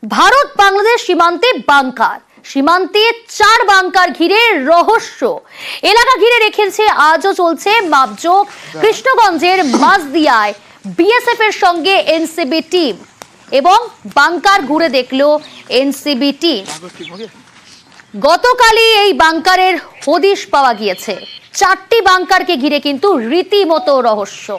ভারত বাংলাদেশ সীমান্তে বাংকার, সীমান্তে 4 বাংকার ঘিরে রহস্য। এলাকা ঘিরে রেখেছে আজও চলছে মাপজোক। কৃষ্ণগঞ্জের মাঝদিয়ায় বিএসএফ এর সঙ্গে এনসিবি টিম এবং বাংকার ঘুরে দেখলো এনসিবি টিম। গতকালই এই বাংকারের হদিশ পাওয়া গিয়েছে। 4টি বাংকারকে ঘিরে কিন্তু রীতিমতো রহস্য।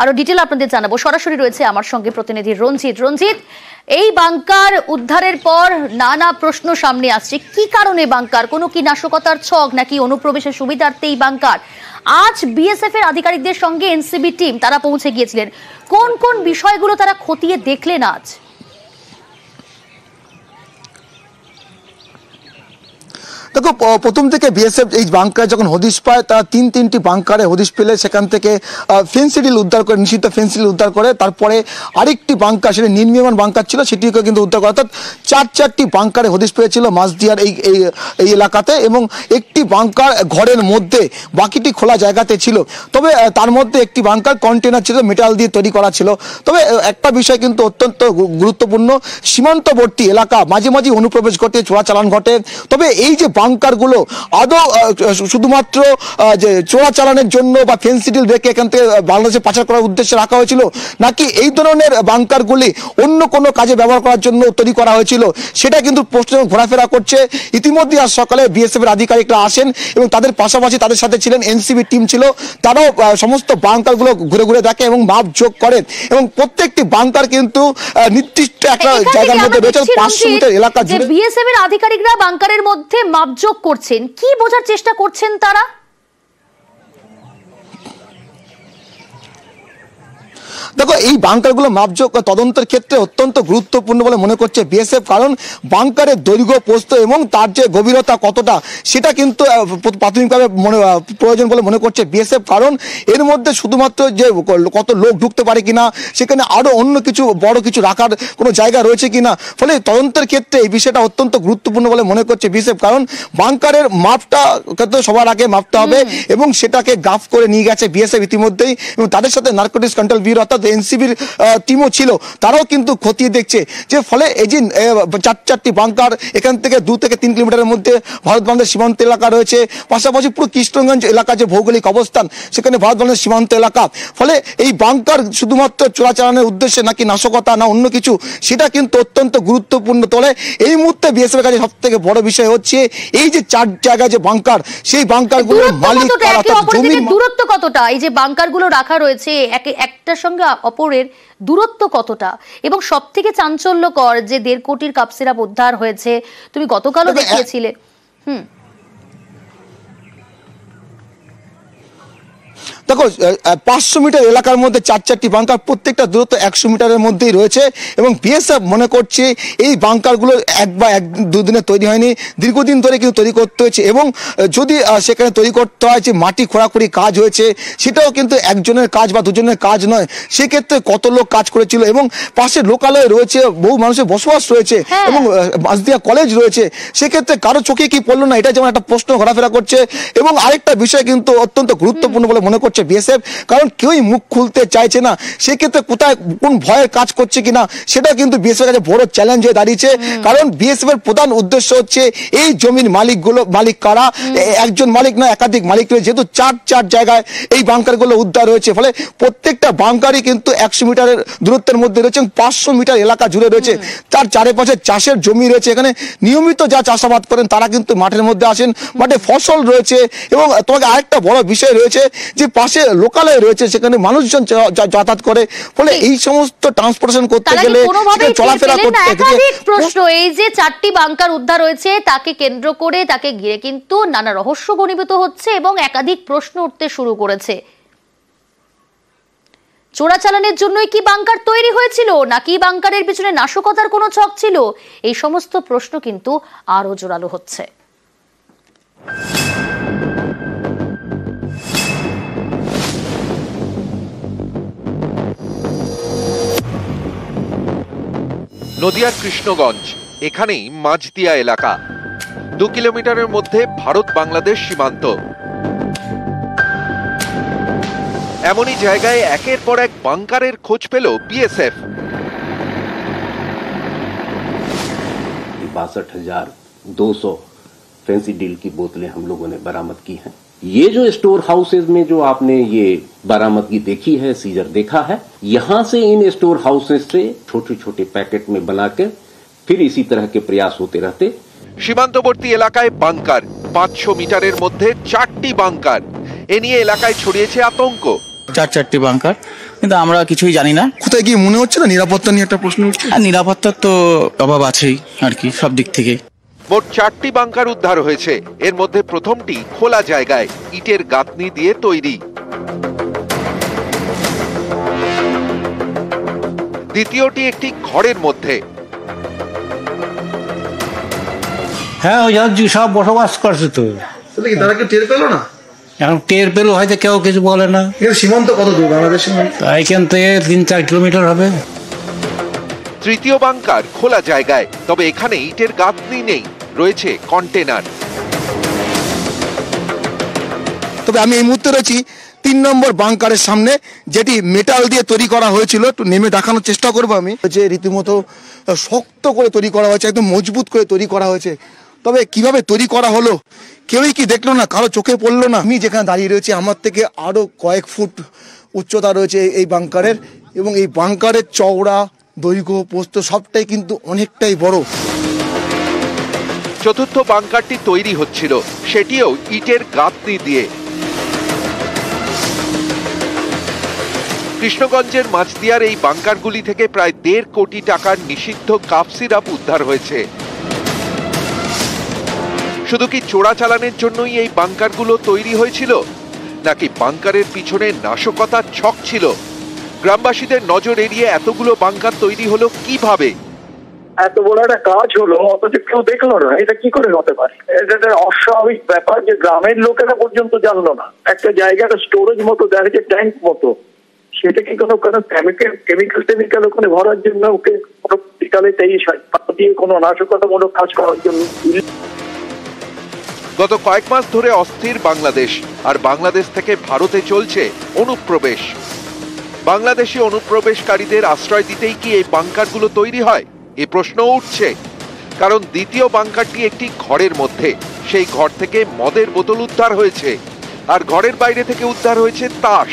আরো ডিটেল আপনাদের জানাবো। সরাসরি রয়েছে আমার সঙ্গে প্রতিনিধি রঞ্জিত। রঞ্জিত, এই বাংকার উদ্ধারের পর নানা প্রশ্ন সামনে আসছে। কি কারণে বাংকার? কোনো কি নাশকতার ছক নাকি অনুপ্রবেশের সুবিধার্থে এই বাংকার? আজ বিএসএফ এর আধিকারিকদের সঙ্গে এনসিবি টিম তারা পৌঁছে গিয়েছিলেন। কোন কোন বিষয়গুলো তারা খতিয়ে দেখলেন আজ? দেখো, প্রথম থেকে বিএসএফ এই বাংকার যখন হদিশ পায় তারা তিনটি বাংকারে হদিশ পেলে সেখান থেকে ফেন্সিডিল উদ্ধার করে, নিষিদ্ধ ফেন্সিডিল উদ্ধার করে। তারপরে আরেকটি বাংকার, সেটা নির্মীয়মান বাংকার ছিল, সেটিকে কিন্তু উদ্ধার করে। অর্থাৎ 4টি বাংকারে হদিশ পেয়েছিল মাঝদিয়ার এই এলাকাতে, এবং একটি বাংকার ঘরের মধ্যে, বাকিটি খোলা জায়গাতে ছিল। তবে তার মধ্যে একটি বাংকার কন্টেনার ছিল, মেটাল দিয়ে তৈরি করা ছিল। তবে একটা বিষয় কিন্তু অত্যন্ত গুরুত্বপূর্ণ, সীমান্তবর্তী এলাকা, মাঝে মাঝে অনুপ্রবেশ ঘটে, চোরাচালান ঘটে। তবে এই যে বাংকারগুলো আদৌ শুধুমাত্র যে চোরাচালানের জন্য বা ফেন্সিডিল রেখে এখান থেকে বাংলাদেশে পাচার করার উদ্দেশ্যে রাখা হয়েছিল, নাকি এই ধরনের বাংকারগুলি অন্য কোনো কাজে ব্যবহার করার জন্য তৈরি করা হয়েছিল, সেটা কিন্তু প্রশ্ন ঘোরাফেরা করছে। ইতিমধ্যে আজ সকালে বিএসএফ এর আধিকারিকরা আসেন এবং তাদের পাশাপাশি তাদের সাথে ছিলেন এনসিবি টিম ছিল। তারাও সমস্ত বাংকারগুলো ঘুরে ঘুরে দেখে এবং মাপ যোগ করেন, এবং প্রত্যেকটি বাংকার কিন্তু নির্দিষ্ট একটা জায়গার মধ্যে রয়েছে। 500 মিটার এলাকা জুড়ে বিএসএফ এর আধিকারিকরা বাংকারের মধ্যে মাপজোক করছেন। কি বোঝার চেষ্টা করছেন তারা? দেখো, এই বাংকারগুলো মাপজোক তদন্তের ক্ষেত্রে অত্যন্ত গুরুত্বপূর্ণ বলে মনে করছে বিএসএফ, কারণ বাংকারের দৈর্ঘ্য, প্রস্থ এবং তার যে গভীরতা কতটা, সেটা কিন্তু প্রাথমিকভাবে প্রয়োজন বলে মনে করছে বিএসএফ। কারণ এর মধ্যে শুধুমাত্র যে কত লোক ঢুকতে পারে কিনা, সেখানে আরো অন্য কিছু বড় কিছু রাখার কোনো জায়গা রয়েছে কিনা, ফলে তদন্তের ক্ষেত্রে এই বিষয়টা অত্যন্ত গুরুত্বপূর্ণ বলে মনে করছে বিএসএফ। কারণ বাংকারের মাপটা সবার আগে মাপতে হবে, এবং সেটাকে গাফ করে নিয়ে গেছে বিএসএফ ইতিমধ্যেই, এবং তাদের সাথে নারকোটিক্স কন্ট্রোল ব্যুরো অর্থাৎ এনসিবির টিমও ছিল, তারাও কিন্তু খতিয়ে দেখছে। যে ফলে এই যে 4টি বাংকার, এখান থেকে 2 থেকে 3 কিলোমিটারের মধ্যে ভারত বাংলাদেশ সীমান্ত এলাকা রয়েছে, পাশাপাশি পুরো কৃষ্ণগঞ্জ এলাকা যে ভৌগোলিক অবস্থান, সেখানে ভারত বাংলাদেশ সীমান্ত এলাকা। ফলে এই বাংকার শুধুমাত্র চোরাচালানের উদ্দেশ্যে নাকি নাশকতা না অন্য কিছু, সেটা কিন্তু অত্যন্ত গুরুত্বপূর্ণ। তবে এই মুহূর্তে বিএসএফ এর কাছে সব থেকে বড় বিষয় হচ্ছে এই যে 4 জায়গায় যে বাংকার, সেই বাংকারগুলোর মালিক কারা, অর্থাৎ জমির দূরত্ব কতটা, এই যে বাংকারগুলো রাখা রয়েছে একটার সঙ্গে অপরের দূরত্ব কতটা, এবং সব থেকে চাঞ্চল্যকর যে 1.5 কোটির কাপ সিরাপ উদ্ধার হয়েছে, তুমি গতকালও দেখিয়েছিলে। দেখো, 500 মিটার এলাকার মধ্যে 4টি বাংকার, প্রত্যেকটা দূরত্ব 100 মিটারের মধ্যেই রয়েছে, এবং বিএসএফ মনে করছে এই বাংকারগুলো 1 বা 2 দিনে তৈরি হয়নি, দীর্ঘদিন ধরে কিন্তু তৈরি করতে হয়েছে। এবং যদি সেখানে তৈরি করতে হয় যে মাটি খোঁড়াখুড়ি কাজ হয়েছে, সেটাও কিন্তু একজনের কাজ বা দুজনের কাজ নয়, সেক্ষেত্রে কত লোক কাজ করেছিল। এবং পাশে লোকালয় রয়েছে, বহু মানুষের বসবাস রয়েছে, এবং মাঝদিয়া কলেজ রয়েছে, সেক্ষেত্রে কারো চোখে কি পড়লো না, এটা যেমন একটা প্রশ্ন ঘোরাফেরা করছে। এবং আরেকটা বিষয় কিন্তু অত্যন্ত গুরুত্বপূর্ণ বলে মনে করছে বিএসএফ, কারণ কেউই মুখ খুলতে চাইছে না, সেক্ষেত্রে কোথায় কোন ভয়ের কাজ করছে কিনা, সেটা কিন্তু বিএসএফ এর কাছে বড় চ্যালেঞ্জ হয়ে দাঁড়িয়েছে। কারণ বিএসএফ এর প্রধান উদ্দেশ্য হচ্ছে এই জমির মালিক কারা, একজন মালিক না একাধিক মালিক রয়েছে, যেহেতু 4 জায়গায় এই বাংকারগুলো উদ্ধার হয়েছে। ফলে প্রত্যেকটা বাংকারই কিন্তু 100 মিটারের দূরত্বের মধ্যে রয়েছে, 500 মিটার এলাকা জুড়ে রয়েছে। তার চারিপাশে চাষের জমি রয়েছে, এখানে নিয়মিত যা চাষাবাদ করেন তারা কিন্তু মাঠের মধ্যে আসেন, মাঠে ফসল রয়েছে। এবং তোমাকে আরেকটা বড় বিষয় রয়েছে যে পাশে লোকালয় রয়েছে, সেখানে মানুষজন যাতায়াত করে, ফলে এই সমস্ত ট্রান্সপোর্টেশন করতে গেলে, চলাফেরা করতে গেলে প্রশ্ন, এই যে 4টি বাংকার উদ্ধার হয়েছে তাকে কেন্দ্র করে, তাকে ঘিরে কিন্তু নানা রহস্য ঘনীভূত হচ্ছে, এবং একাধিক প্রশ্ন উঠতে শুরু করেছে। চোরাচালানের জন্যই কি বাংকার তৈরি হয়েছিল, নাকি বাংকারের পিছনে নাশকতার কোনো ছক ছিল? এই সমস্ত প্রশ্ন কিন্তু আরো জোরালো হচ্ছে। নদিয়ার কৃষ্ণগঞ্জ, এখানেই মাঝদিয়া এলাকা। 2 কিলোমিটারের মধ্যে ভারত বাংলাদেশ সীমান্ত। এমনই জায়গায় একের পর এক বাংকারের খোঁজ পেল বিএসএফ। 62,200 फैंसी डील की बोतलें हम लोगों ने बरामद की हैं। ये जो स्टोर हाउसेज में जो आपने ये बरामदगी देखी है, सीजर देखा है, यहां से इन स्टोर हाउसेज से छोटे छोटे पैकेट में बनाकर फिर इसी तरह के प्रयास होते रहते। সীমান্তবর্তী এলাকায় বাংকার, 500 মিটারের মধ্যে 4টি বাংকার, এ নিয়ে এলাকায় ছড়িয়েছে আতঙ্ক। চারটি বাংকার, কিন্তু আমরা কিছুই জানি না। কোথায় গিয়ে মনে হচ্ছে না নিরাপত্তা নিয়ে একটা প্রশ্ন উঠছে? আর নিরাপত্তার তো অভাব আছেই আর কি, সব দিক থেকে। মোট 4টি বাংকার উদ্ধার হয়েছে। এর মধ্যে প্রথমটি খোলা জায়গায় ইটের গাঁথনি দিয়ে তৈরি, দ্বিতীয়টি একটি ঘরের মধ্যে, হ্যাঁ ওই সব বসবাস করছে তো। তারা কেউ টের পেলো না? এখন টের পেলো হয়তো, কেউ কিছু বলে না। সীমান্ত কত দূর বাংলাদেশ সীমান্ত? এখান থেকে 3-4 কিলোমিটার হবে। তৃতীয় বাংকার খোলা জায়গায়, তবে এখানে ইটের গাঁথনি নেই, রয়েছে কন্টেনার। তবে আমি এই মুহূর্তে রয়েছি 3 নম্বর বাংকারের সামনে, যেটি মেটাল দিয়ে তৈরি করা হয়েছিল। একটু নেমে দেখানোর চেষ্টা করবো আমি, যে রীতিমতো শক্ত করে তৈরি করা হয়েছে, একদম মজবুত করে তৈরি করা হয়েছে। তবে কিভাবে তৈরি করা হলো কেউই কি দেখলো না, কারো চোখে পড়লো না? আমি যেখানে দাঁড়িয়ে রয়েছি আমার থেকে আরো কয়েক ফুট উচ্চতা রয়েছে এই বাংকারের, এবং এই বাংকারের চওড়া, দৈর্ঘ্য, প্রস্থ সবটাই কিন্তু অনেকটাই বড়। চতুর্থ বাংকারটি তৈরি হচ্ছিল, সেটিও ইটের গাঁথনি দিয়ে। কৃষ্ণগঞ্জের মাঝদিয়ার এই বাংকারগুলি থেকে প্রায় 1.5 কোটি টাকার নিষিদ্ধ কাপ সিরাপ উদ্ধার হয়েছে। শুধু কি চোরাচালানের জন্যই এই বাংকারগুলো তৈরি হয়েছিল, নাকি বাংকারের পিছনে নাশকতার ছক ছিল? গ্রামবাসীদের নজর এড়িয়ে এতগুলো বাংকার তৈরি হলো কিভাবে? এত বড় একটা কাজ হলো অথচ কেউ দেখলো না, এটা কি করে হতে পারে? এটা একটা অস্বাভাবিক ব্যাপার যে গ্রামের লোকেরা পর্যন্ত জানলো না। একটা জায়গাটা স্টোরেজ মতো দেখা যাচ্ছে, ট্যাঙ্ক মতো, সেটা কি কোনো কেমিক্যাল ওখানে ভরার জন্য, ওকে বিকালে দিয়ে কোনো নাশকতামূলক কাজ করার জন্য? গত কয়েক মাস ধরে অস্থির বাংলাদেশ, আর বাংলাদেশ থেকে ভারতে চলছে অনুপ্রবেশ। বাংলাদেশি অনুপ্রবেশকারীদের আশ্রয় দিতেই কি এই বাংকারগুলো তৈরি হয়, এই প্রশ্ন উঠছে। কারণ দ্বিতীয় বাংকারটি একটি ঘরের মধ্যে, সেই ঘর থেকে মদের বোতল উদ্ধার হয়েছে, আর ঘরের বাইরে থেকে উদ্ধার হয়েছে তাস।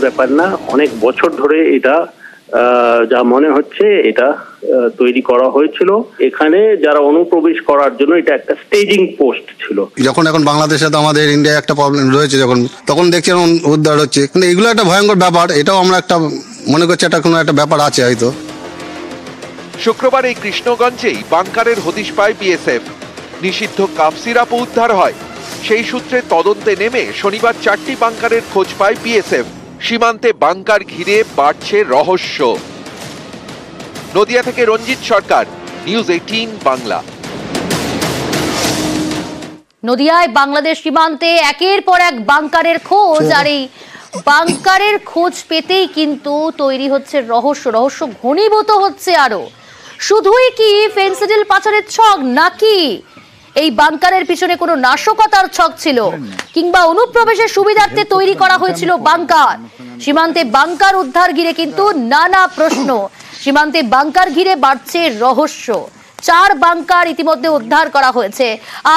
ব্যাপার না, অনেক বছর ধরে এটা যা মনে হচ্ছে এটা তৈরি করা হয়েছিল। এখানে যারা অনুপ্রবেশ করার জন্য এটা একটা স্টেজিং পোস্ট ছিল। যখন এখন বাংলাদেশে তো আমাদের ইন্ডিয়া একটা প্রবলেম রয়েছে, যখন তখন দেখছি উদ্ধার হচ্ছে, কিন্তু এগুলো একটা ভয়ঙ্কর ব্যাপার। এটাও আমরা একটা মনে করছি এটা কোনো একটা ব্যাপার আছে হয়তো। শুক্রবার এই কৃষ্ণগঞ্জেই বাংকারের হদিশ পায় বিএসএফ, নিষিদ্ধ কাপ সিরাপ উদ্ধার হয়। সেই সূত্রে তদন্তে নেমে শনিবার 4টি বাংকারের খোঁজ পায় বিএসএফ। সীমান্তে বাংকার ঘিরে বাড়ছে রহস্য। নদিয়া থেকে রঞ্জিত সরকার, নিউজ 18 বাংলা। নদিয়ায় বাংলাদেশ সীমান্তে একের পর এক বাংকারের খোঁজ, আর এই বাংকারের খোঁজ পেতেই কিন্তু তৈরি হচ্ছে রহস্য। রহস্য ঘনীভূত হচ্ছে আরো। শুধুই কি ফেন্সিডিল পাচারের ছক, নাকি এই বাংকারের পিছনে কোনো নাশকতার ছক ছিল, কিংবা অনুপ্রবেশের সুবিধার্থে তৈরি করা হয়েছিল বাংকার? সীমান্তে বাংকার উদ্ধার ঘিরে কিন্তু নানা প্রশ্ন। সীমান্তে বাংকার ঘিরে বাড়ছে রহস্য। 4 বাংকার ইতিমধ্যে উদ্ধার করা হয়েছে।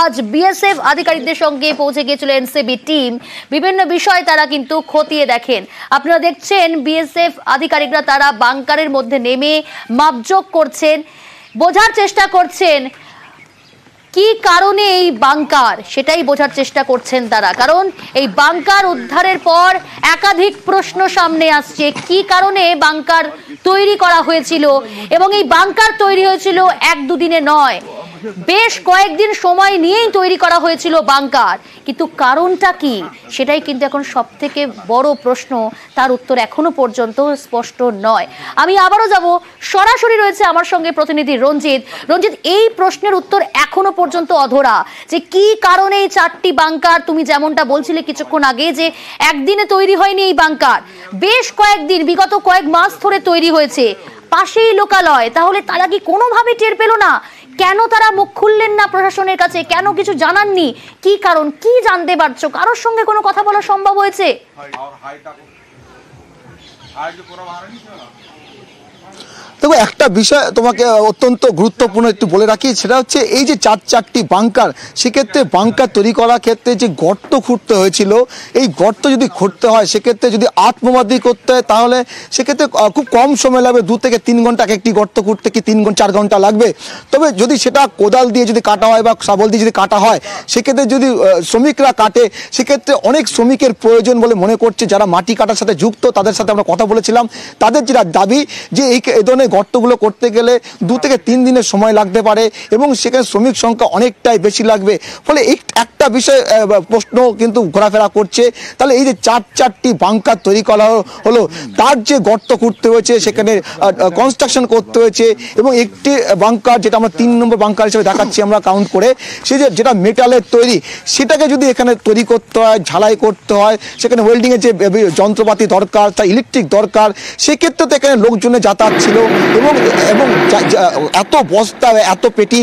আজ বিএসএফ আধিকারিকদের সঙ্গে পৌঁছে গিয়েছিল এনসিবি টিম। বিভিন্ন বিষয় তারা কিন্তু খতিয়ে দেখেন। আপনারা দেখছেন বিএসএফ আধিকারিকরা তারা বাংকারের মধ্যে নেমে মাপজোক করছেন, বোঝার চেষ্টা করছেন কি কারণে এই বাংকার, সেটাই বোঝার চেষ্টা করছেন তারা। কারণ এই বাংকার উদ্ধারের পর একাধিক প্রশ্ন সামনে আসছে। কি কারণে বাংকার তৈরি করা হয়েছিল, এবং এই বাংকার তৈরি হয়েছিল 1-2 দিনে নয়, বেশ কয়েকদিন সময় নিয়েই তৈরি করা হয়েছিল বাংকার। কিন্তু কারণটা কি, সেটাই কিন্তু এখন সবথেকে বড় প্রশ্ন। তার উত্তর এখনো পর্যন্ত স্পষ্ট নয়। আমি আবারও যাব, সরাসরি রয়েছে আমার সঙ্গে প্রতিনিধি রঞ্জিত। রঞ্জিত, এই প্রশ্নের উত্তর এখনো পর্যন্ত অধরা, যে কি কারণে এই 4টি বাংকার, তুমি যেমনটা বলছিলে কিছুক্ষণ আগে যে একদিনে তৈরি হয়নি এই বাংকার, বেশ কয়েকদিন, বিগত কয়েক মাস ধরে তৈরি হয়েছে, পাশেই লোকালয়, তাহলে তারা কি কোনোভাবে টের পেল না? কেন তারা মুখ খুললেন না প্রশাসনের কাছে? কেন কিছু জানাননি? কি কারণ? কি জানতে পারছো? কারোর সঙ্গে কোনো কথা বলা সম্ভব হয়েছে? দেখো, একটা বিষয় তোমাকে অত্যন্ত গুরুত্বপূর্ণ একটু বলে রাখি, সেটা হচ্ছে এই যে চারটি বাংকার, সেক্ষেত্রে বাংকার তৈরি করার ক্ষেত্রে যে গর্ত খুঁড়তে হয়েছিল, এই গর্ত যদি খুঁড়তে হয় সেক্ষেত্রে যদি আত্মবাদী করতে হয় তাহলে সেক্ষেত্রে খুব কম সময় লাগবে, 2 থেকে 3 ঘন্টা একটি গর্ত খুঁড়তে, কি 3-4 ঘন্টা লাগবে। তবে যদি সেটা কোদাল দিয়ে যদি কাটা হয় বা শাবল দিয়ে যদি কাটা হয়, সেক্ষেত্রে যদি শ্রমিকরা কাটে, সেক্ষেত্রে অনেক শ্রমিকের প্রয়োজন বলে মনে করছে যারা মাটি কাটার সাথে যুক্ত, তাদের সাথে আমরা কথা বলেছিলাম। তাদের যেটা দাবি যে এই ধরনের গর্তগুলো করতে গেলে 2 থেকে 3 দিনের সময় লাগতে পারে এবং সেখানে শ্রমিক সংখ্যা অনেকটাই বেশি লাগবে। ফলে এই একটা বিষয় প্রশ্ন কিন্তু ঘোরাফেরা করছে, তাহলে এই যে চারটি বাংকার তৈরি করা হলো, তার যে গর্ত করতে হয়েছে, সেখানে কনস্ট্রাকশন করতে হয়েছে, এবং একটি বাংকার যেটা আমরা 3 নম্বর বাংকার হিসেবে দেখাচ্ছি আমরা কাউন্ট করে, সে যেটা মেটালের তৈরি, সেটাকে যদি এখানে তৈরি করতে হয়, ঝালাই করতে হয়, সেখানে ওয়েল্ডিংয়ের যে যন্ত্রপাতি দরকার, তার ইলেকট্রিক দরকার, সেক্ষেত্রে তো এখানে লোকজনের যাতায়াত ছিল এবং এত বস্তা, এত পেটি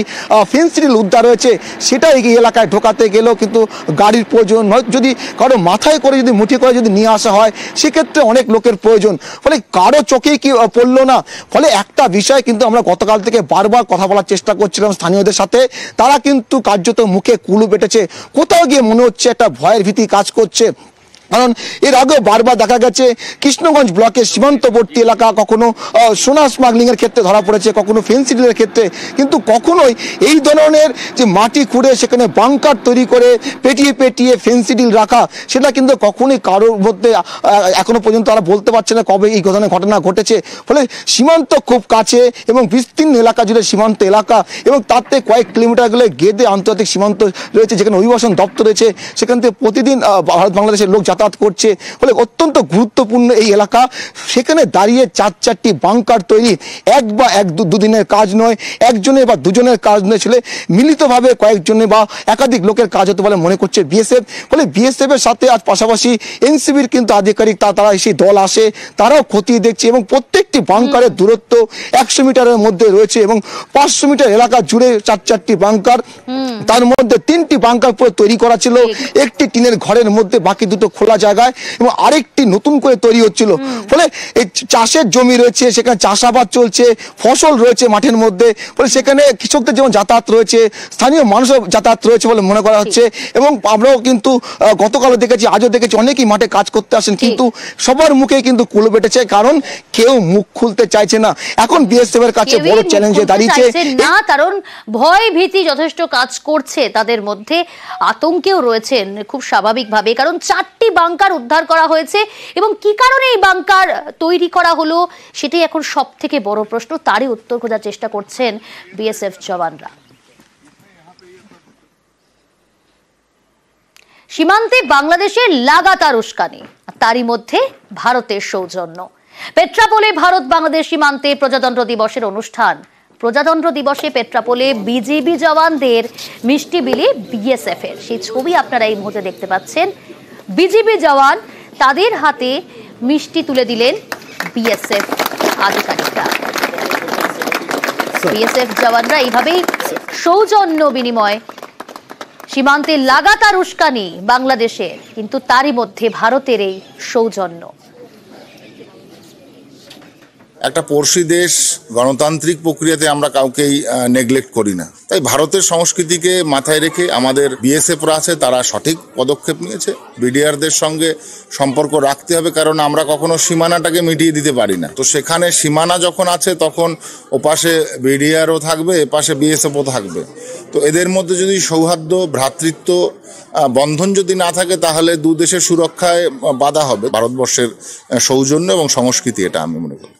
ফেন্সিডিল উদ্ধার হয়েছে, সেটা এই এলাকায় ঢোকাতে গেলেও কিন্তু গাড়ির প্রয়োজন হয়। যদি কারো মাথায় করে যদি মুঠি করে যদি নিয়ে আসা হয়, সেক্ষেত্রে অনেক লোকের প্রয়োজন। ফলে কারো চোখেই কি পড়লো না। ফলে একটা বিষয় কিন্তু আমরা গতকাল থেকে বারবার কথা বলার চেষ্টা করছিলাম স্থানীয়দের সাথে, তারা কিন্তু কার্যত মুখে কুলু বেটেছে। কোথাও গিয়ে মনে হচ্ছে একটা ভয়ের ভীতি কাজ করছে। কারণ এর আগেও বারবার দেখা গেছে কৃষ্ণগঞ্জ ব্লকের সীমান্তবর্তী এলাকা কখনো সোনা স্মাগলিং এর ক্ষেত্রে ধরা পড়েছে, কখনো ফেন্সিডিলের ক্ষেত্রে, কিন্তু কখনোই এই ধরনের যে মাটি খুঁড়ে সেখানে বাংকার তৈরি করে পেটিয়ে পেটিয়ে ফেন্সিডিল রাখা, সেটা কিন্তু কখনোই কারোর মধ্যে এখনো পর্যন্ত তারা বলতে পারছে না কবে এই ধরনের ঘটনা ঘটেছে। ফলে সীমান্ত খুব কাছে এবং বিস্তীর্ণ এলাকা জুড়ে সীমান্ত এলাকা, এবং তাতে কয়েক কিলোমিটার গেলে গেদে আন্তর্জাতিক সীমান্ত রয়েছে, যেখানে অভিবাসন দপ্তর রয়েছে, সেখান থেকে প্রতিদিন ভারত বাংলাদেশের লোক যাতায়াত করছে। ফলে অত্যন্ত গুরুত্বপূর্ণ এই এলাকা, সেখানে দাঁড়িয়ে চারটি বাংকার তৈরি এক বা দুদিনের কাজ নয়, একজনের বা দুজনের কাজ নয়, ছিল মিলিতভাবে কয়েকজনের বা একাধিক লোকের কাজ হতে বলে মনে করছে বিএসএফ। ফলে বিএসএফ এর সাথে আজ পাশাপাশি এনসিবির কিন্তু আধিকারিক তারা সেই দল আসে, তারাও খতিয়ে দেখছে, এবং প্রত্যেকটি বাংকারের দূরত্ব 100 মিটারের মধ্যে রয়েছে এবং 500 মিটার এলাকা জুড়ে চারটি বাংকার। তার মধ্যে 3টি বাংকার পুরো তৈরি করা ছিল, একটি টিনের ঘরের মধ্যে, বাকি দুটো খোলা জায়গায়, এবং আরেকটি নতুন করে তৈরি হচ্ছিল। ফলে এই চাষের জমি রয়েছে, সেখানে চাষাবাদ চলছে, ফসল রয়েছে মাঠের মধ্যে। ফলে সেখানে কৃষকদের যেমন যাতায়াত রয়েছে, স্থানীয় মানুষের যাতায়াত রয়েছে বলে মনে করা হচ্ছে। এবং আমরাও কিন্তু গতকালও দেখেছি, আজও দেখেছি, অনেকেই মাঠে কাজ করতে আসেন, কিন্তু সবার মুখে কিন্তু কুলো বেটেছে, কারণ কেউ মুখ খুলতে চাইছে না। এখন বিএসএফ এর কাছে বড় চ্যালেঞ্জে দাঁড়িয়েছে না, কারণ ভয় ভীতি যথেষ্ট কাজ করছে তাদের মধ্যে, আতঙ্কেও রয়েছেন খুব স্বাভাবিকভাবে, কারণ 4টি বাংকার উদ্ধার করা হয়েছে এবং কি কারণে এই বাংকার তৈরি করা হলো সেটাই এখন সব থেকে বড় প্রশ্ন। তারই উত্তর খোঁজার চেষ্টা করছেন বিএসএফ জওয়ানরা। সীমান্তে বাংলাদেশের লাগাতার উস্কানি, তারই মধ্যে ভারতের সৌজন্য। পেট্রাপোলে ভারত বাংলাদেশ সীমান্তে প্রজাতন্ত্র দিবসের অনুষ্ঠান। প্রজাতন্ত্র দিবসে পেট্রাপোলে বিজিবি জওয়ানদের মিষ্টি বিলি বিএসএফ এর, সেই ছবি আপনারা এই মুহূর্তে দেখতে পাচ্ছেন। বিজিবি জওয়ান, তাদের হাতে মিষ্টি তুলে দিলেন বিএসএফ আধিকারিকরা। বিএসএফ জওয়ানরা এইভাবেই সৌজন্য বিনিময়। সীমান্তে লাগাতার উস্কানি বাংলাদেশের, কিন্তু তারই মধ্যে ভারতের এই সৌজন্য। একটা পড়শি দেশ, গণতান্ত্রিক প্রক্রিয়াতে আমরা কাউকেই নেগলেক্ট করি না। তাই ভারতের সংস্কৃতিকে মাথায় রেখে আমাদের বিএসএফরা আছে, তারা সঠিক পদক্ষেপ নিয়েছে। বিডিআরদের সঙ্গে সম্পর্ক রাখতে হবে, কারণ আমরা কখনো সীমানাটাকে মিটিয়ে দিতে পারি না। তো সেখানে সীমানা যখন আছে, তখন ওপাশে বিডিআরও থাকবে, এপাশে বিএসএফও থাকবে। তো এদের মধ্যে যদি সৌহার্দ্য, ভ্রাতৃত্ব বন্ধন যদি না থাকে, তাহলে দু দেশের সুরক্ষায় বাধা হবে। ভারতবর্ষের সৌজন্য এবং সংস্কৃতি, এটা আমি মনে করি।